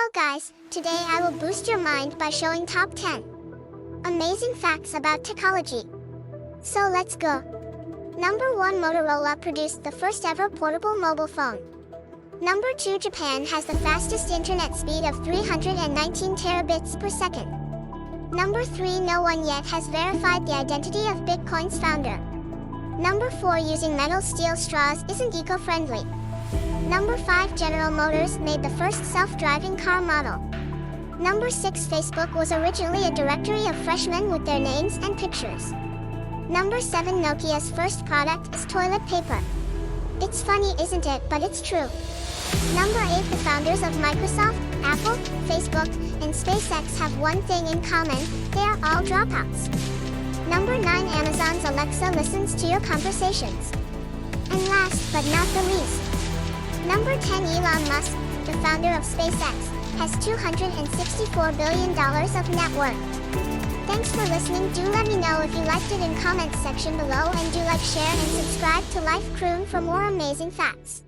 Hello guys, today I will boost your mind by showing top 10 amazing facts about technology. So let's go. Number 1, Motorola produced the first ever portable mobile phone. Number 2, Japan has the fastest internet speed of 319 terabits per second. Number 3, no one yet has verified the identity of Bitcoin's founder. Number 4, using metal steel straws isn't eco-friendly. Number 5, General Motors made the first self-driving car model. Number 6, Facebook was originally a directory of freshmen with their names and pictures. Number 7, Nokia's first product is toilet paper. It's funny, isn't it? But it's true. Number 8, the founders of Microsoft, Apple, Facebook, and SpaceX have one thing in common: they are all dropouts. Number 9, Amazon's Alexa listens to your conversations. And last but not the least, Number 10, Elon Musk, the founder of SpaceX, has $264 billion of net worth. Thanks for listening. Do let me know if you liked it in comments section below, and do like, share and subscribe to Life Croon for more amazing facts.